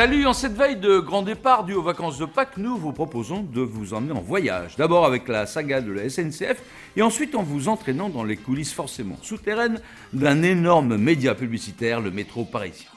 Salut, en cette veille de grand départ dû aux vacances de Pâques, nous vous proposons de vous emmener en voyage. D'abord avec la saga de la SNCF et ensuite en vous entraînant dans les coulisses forcément souterraines d'un énorme média publicitaire, le métro parisien.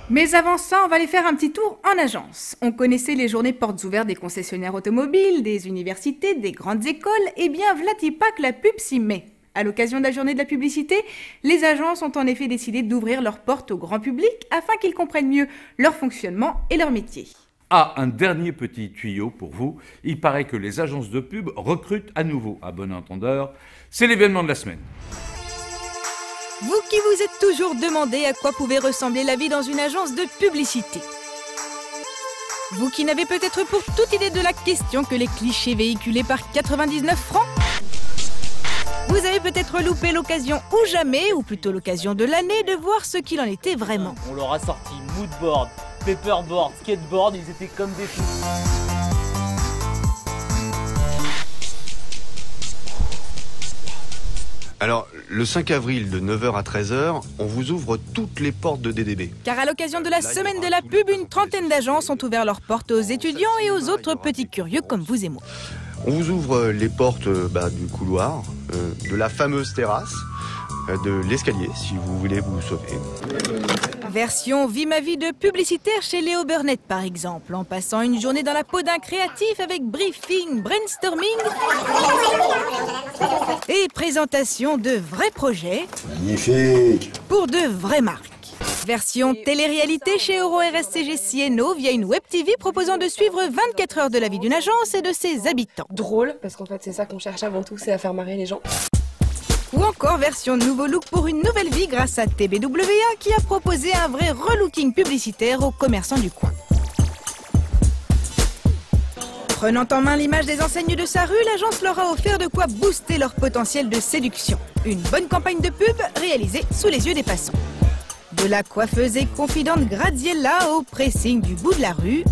Mais avant ça, on va aller faire un petit tour en agence. On connaissait les journées portes ouvertes des concessionnaires automobiles, des universités, des grandes écoles, et bien vlati pas que la pub s'y met. À l'occasion de la journée de la publicité, les agences ont en effet décidé d'ouvrir leurs portes au grand public afin qu'ils comprennent mieux leur fonctionnement et leur métier. Ah, un dernier petit tuyau pour vous. Il paraît que les agences de pub recrutent à nouveau, à bon entendeur. C'est l'événement de la semaine. Vous qui vous êtes toujours demandé à quoi pouvait ressembler la vie dans une agence de publicité. Vous qui n'avez peut-être pour toute idée de la question que les clichés véhiculés par 99 francs. Vous avez peut-être loupé l'occasion ou jamais, ou plutôt l'occasion de l'année, de voir ce qu'il en était vraiment. On leur a sorti moodboard, paperboard, skateboard, ils étaient comme des fous. Alors, le 5 avril de 9h à 13h, on vous ouvre toutes les portes de DDB. Car à l'occasion de la semaine de la pub, une trentaine d'agences ont ouvert leurs portes aux étudiants et aux autres petits curieux comme vous et moi. On vous ouvre les portes du couloir, de la fameuse terrasse, de l'escalier, si vous voulez vous sauver. Version vie ma vie de publicitaire chez Léo Burnett par exemple, en passant une journée dans la peau d'un créatif avec briefing, brainstorming et présentation de vrais projets. Magnifique. Pour de vraies marques. Version télé-réalité chez Euro RSCG CNO via une web TV proposant de suivre 24 heures de la vie d'une agence et de ses habitants. Drôle, parce qu'en fait c'est ça qu'on cherche avant tout, c'est à faire marrer les gens. Ou encore version nouveau look pour une nouvelle vie grâce à TBWA qui a proposé un vrai relooking publicitaire aux commerçants du coin. Prenant en main l'image des enseignes de sa rue, l'agence leur a offert de quoi booster leur potentiel de séduction. Une bonne campagne de pub réalisée sous les yeux des passants. De la coiffeuse et confidente Graziella au pressing du bout de la rue.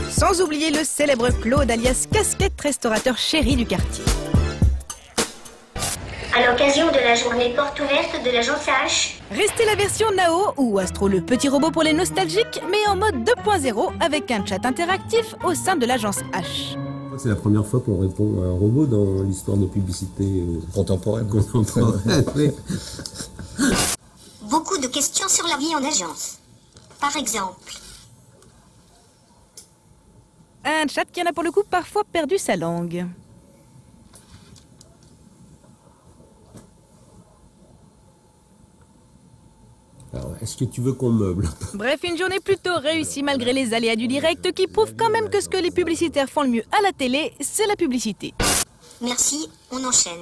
Sans oublier le célèbre Claude alias Casquette, restaurateur chéri du quartier. À l'occasion de la journée porte ouverte de l'agence H. Restez la version Nao ou Astro le petit robot pour les nostalgiques, mais en mode 2.0 avec un chat interactif au sein de l'agence H. C'est la première fois qu'on répond à un robot dans l'histoire de publicité contemporaine. Oui. Beaucoup de questions sur la vie en agence. Par exemple. Un chat qui en a pour le coup parfois perdu sa langue. Alors, est-ce que tu veux qu'on meuble? Bref, une journée plutôt réussie malgré les aléas du direct qui prouvent quand même que ce que les publicitaires font le mieux à la télé, c'est la publicité. Merci, on enchaîne.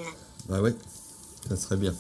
Ah ouais, ça serait bien.